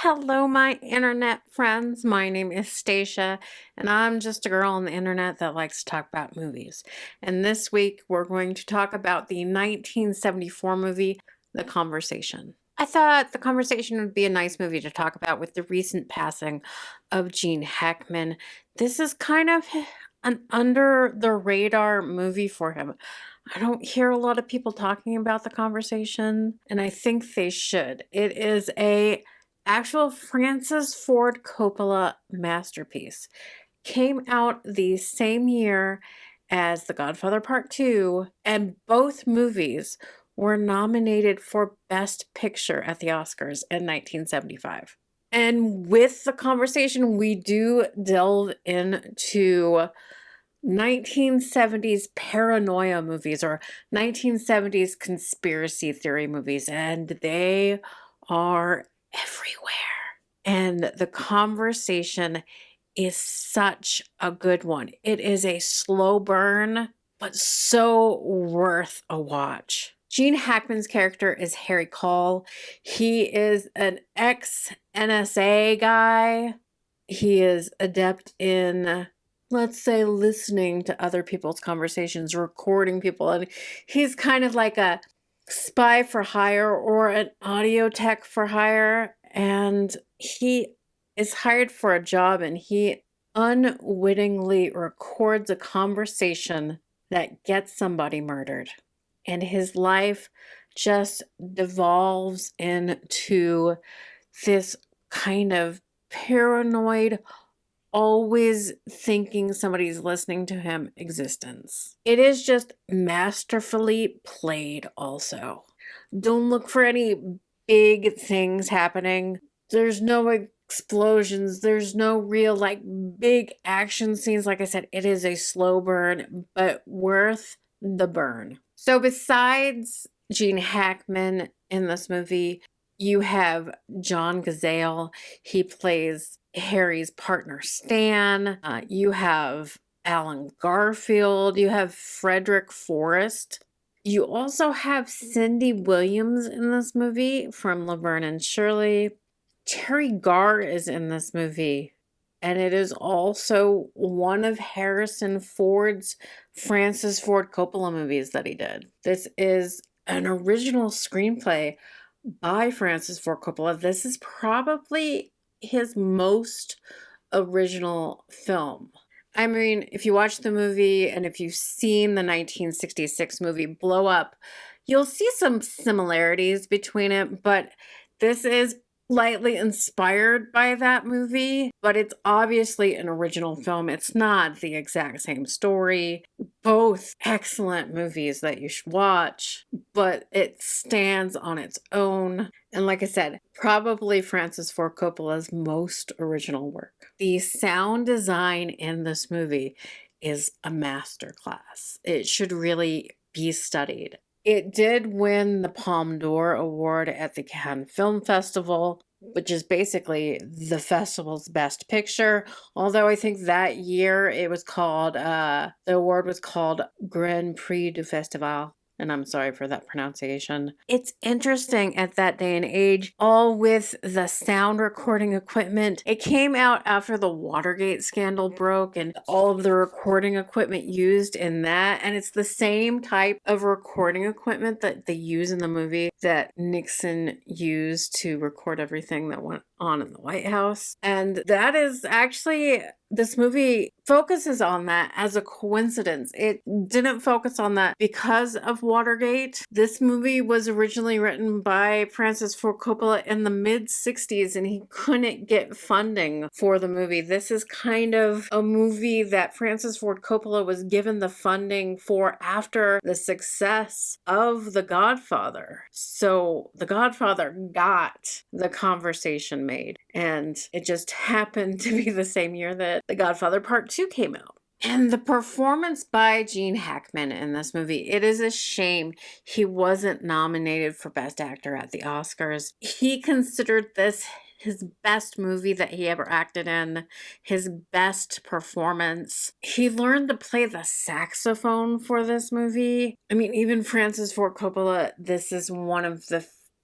Hello, my internet friends. My name is Stacia, and I'm just a girl on the internet that likes to talk about movies. And this week, we're going to talk about the 1974 movie, The Conversation. I thought The Conversation would be a nice movie to talk about with the recent passing of Gene Hackman. This is kind of an under the radar movie for him. I don't hear a lot of people talking about The Conversation, and I think they should. It is a actual Francis Ford Coppola masterpiece. Came out the same year as The Godfather Part 2, and both movies were nominated for Best Picture at the Oscars in 1975. And with The Conversation, we do delve into 1970s paranoia movies or 1970s conspiracy theory movies, and they are everywhere. And The Conversation is such a good one. It is a slow burn, but so worth a watch. Gene Hackman's character is Harry Call. He is an ex-NSA guy. He is adept in, let's say, listening to other people's conversations, recording people. And he's kind of like a spy for hire or an audio tech for hire. And he is hired for a job, and he unwittingly records a conversation that gets somebody murdered. And his life just devolves into this kind of paranoid, always thinking somebody's listening to him existence. It is just masterfully played also. Don't look for any big things happening. There's no explosions. There's no real big action scenes. Like I said, it is a slow burn, but worth the burn. So besides Gene Hackman in this movie, you have John Cazale. He plays Harry's partner, Stan. You have Alan Garfield. You have Frederic Forrest. You also have Cindy Williams in this movie from Laverne and Shirley. Teri Garr is in this movie, and it is also one of Harrison Ford's Francis Ford Coppola movies that he did. This is an original screenplay by Francis Ford Coppola. This is probably his most original film. I mean, if you watch the movie and if you've seen the 1966 movie Blow Up, you'll see some similarities between it, but this is lightly inspired by that movie, but it's obviously an original film. It's not the exact same story. Both excellent movies that you should watch, but it stands on its own. And like I said, probably Francis Ford Coppola's most original work. The sound design in this movie is a masterclass. It should really be studied. It did win the Palme d'Or Award at the Cannes Film Festival, which is basically the festival's best picture. Although I think that year it was called, the award was called Grand Prix du Festival. And I'm sorry for that pronunciation. It's interesting at that day and age, all with the sound recording equipment. It came out after the Watergate scandal broke and all of the recording equipment used in that. And it's the same type of recording equipment that they use in the movie that Nixon used to record everything that went on in the White House. And that is actually, this movie focuses on that as a coincidence. It didn't focus on that because of Watergate. This movie was originally written by Francis Ford Coppola in the mid-60s, and he couldn't get funding for the movie. This is kind of a movie that Francis Ford Coppola was given the funding for after the success of The Godfather. So The Godfather got The Conversation made, and it just happened to be the same year that The Godfather Part 2 came out. And the performance by Gene Hackman in this movie, it is a shame he wasn't nominated for Best Actor at the Oscars. He considered this his best movie that he ever acted in, his best performance. He learned to play the saxophone for this movie. I mean, even Francis Ford Coppola, this is one of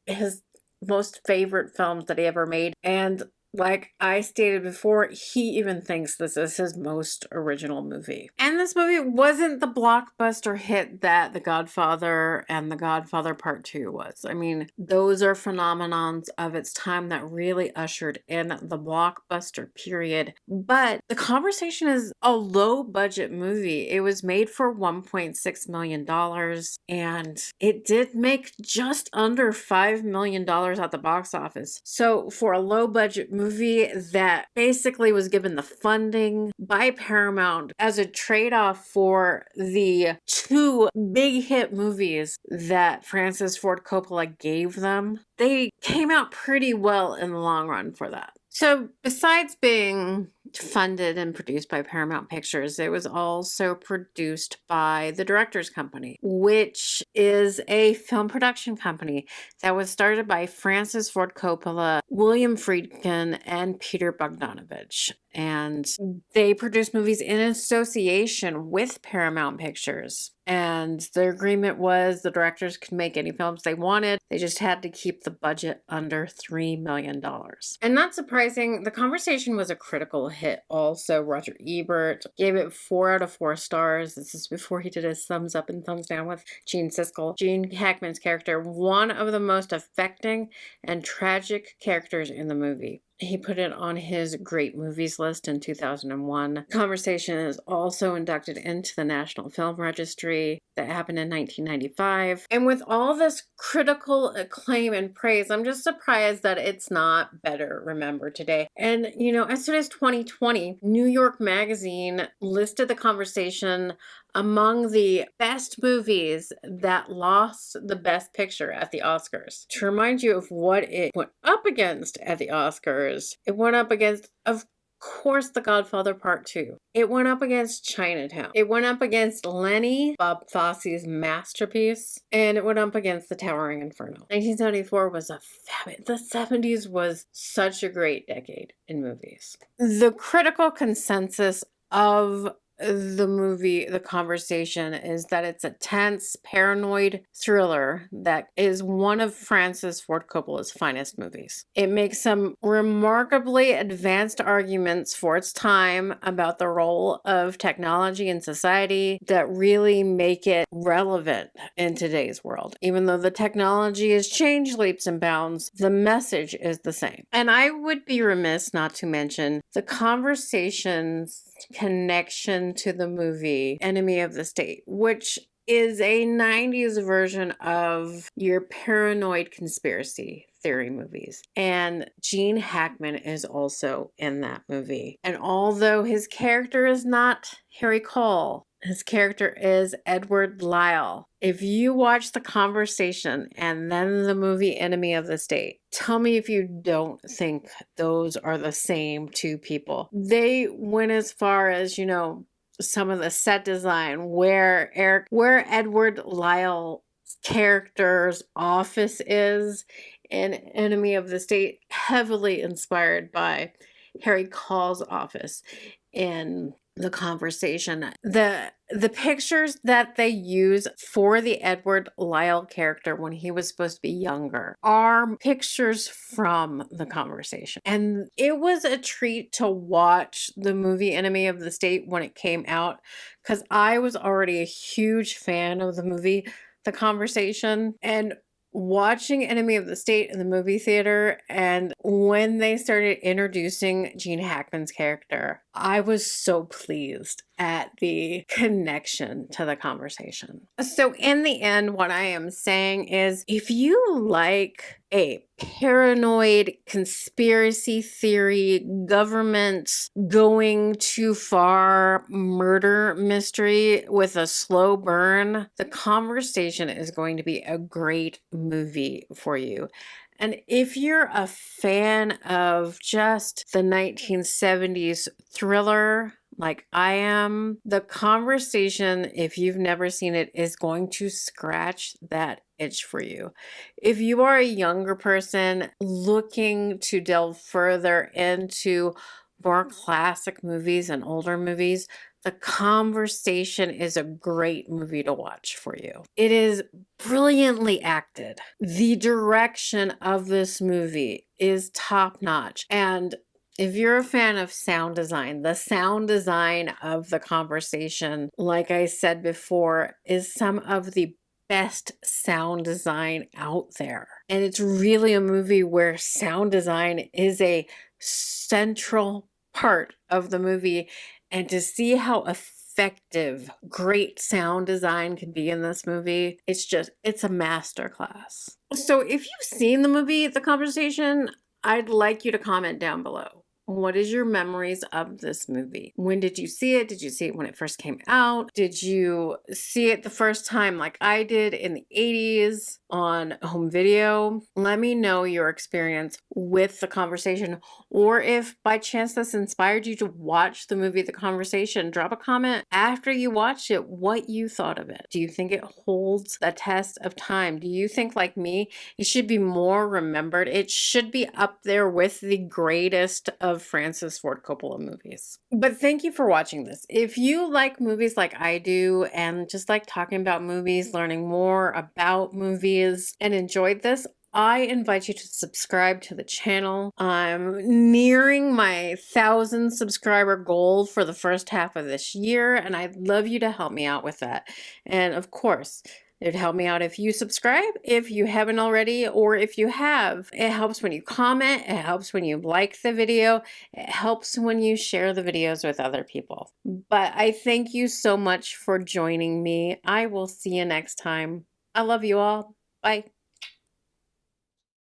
his most favorite films that he ever made. And like I stated before, he even thinks this is his most original movie. And this movie wasn't the blockbuster hit that The Godfather and The Godfather Part 2 was. I mean, those are phenomenons of its time that really ushered in the blockbuster period. But The Conversation is a low budget movie. It was made for $1.6 million and it did make just under $5 million at the box office. So for a low budget movie that basically was given the funding by Paramount as a trade-off for the two big hit movies that Francis Ford Coppola gave them, they came out pretty well in the long run for that. So besides being funded and produced by Paramount Pictures, it was also produced by the Directors Company, which is a film production company that was started by Francis Ford Coppola, William Friedkin, and Peter Bogdanovich. And they produced movies in association with Paramount Pictures. And their agreement was the directors could make any films they wanted. They just had to keep the budget under $3 million. And not surprising, The Conversation was a critical hit also. Roger Ebert gave it 4 out of 4 stars. This is before he did his thumbs up and thumbs down with Gene Siskel. Gene Hackman's character, one of the most affecting and tragic characters in the movie. He put it on his great movies list in 2001. Conversation is also inducted into the National Film Registry. That happened in 1995. And with all this critical acclaim and praise, I'm just surprised that it's not better remembered today. And, you know, as soon as 2020, New York Magazine listed The Conversation among the best movies that lost the Best Picture at the Oscars. To remind you of what it went up against at the Oscars, it went up against, of course, The Godfather Part 2. It went up against Chinatown. It went up against Lenny, Bob Fosse's masterpiece, and it went up against The Towering Inferno. 1974 was a the 70s was such a great decade in movies. The critical consensus of the movie, The Conversation, is that it's a tense, paranoid thriller that is one of Francis Ford Coppola's finest movies. It makes some remarkably advanced arguments for its time about the role of technology in society that really make it relevant in today's world. Even though the technology has changed leaps and bounds, the message is the same. And I would be remiss not to mention The Conversation's connection to the movie Enemy of the State, which is a 90s version of your paranoid conspiracy theory movies. And Gene Hackman is also in that movie. And although his character is not Harry Cole, his character is Edward Lyle. If you watch The Conversation and then the movie Enemy of the State, tell me if you don't think those are the same two people. They went as far as, you know, some of the set design where Edward Lyle's character's office is in Enemy of the State, heavily inspired by Harry Cole's office in The Conversation. The pictures that they use for the Edward Lyle character when he was supposed to be younger are pictures from The Conversation. And it was a treat to watch the movie Enemy of the State when it came out, because I was already a huge fan of the movie The Conversation. And watching Enemy of the State in the movie theater, and when they started introducing Gene Hackman's character, I was so pleased at the connection to The Conversation. So in the end, what I am saying is, if you like a paranoid conspiracy theory, government going too far murder mystery with a slow burn, The Conversation is going to be a great movie for you. And if you're a fan of just the 1970s thriller, like I am, The Conversation, if you've never seen it, is going to scratch that itch for you. If you are a younger person looking to delve further into more classic movies and older movies, The Conversation is a great movie to watch for you. It is brilliantly acted. The direction of this movie is top notch. And if you're a fan of sound design, the sound design of The Conversation, like I said before, is some of the best sound design out there. And it's really a movie where sound design is a central part of the movie. And to see how effective great sound design can be in this movie, it's a masterclass. So if you've seen the movie The Conversation, I'd like you to comment down below. What is your memories of this movie? When did you see it? Did you see it when it first came out? Did you see it the first time like I did in the 80s on home video? Let me know your experience with The Conversation, or if by chance this inspired you to watch the movie The Conversation, drop a comment after you watched it what you thought of it. Do you think it holds the test of time? Do you think, like me, it should be more remembered? It should be up there with the greatest of Francis Ford Coppola movies. But thank you for watching this. If you like movies like I do and just like talking about movies, learning more about movies, and enjoyed this, I invite you to subscribe to the channel. I'm nearing my 1,000 subscriber goal for the first half of this year, and I'd love you to help me out with that. And of course, it'd help me out if you subscribe, if you haven't already, or if you have. It helps when you comment, it helps when you like the video, it helps when you share the videos with other people. But I thank you so much for joining me. I will see you next time. I love you all. Bye.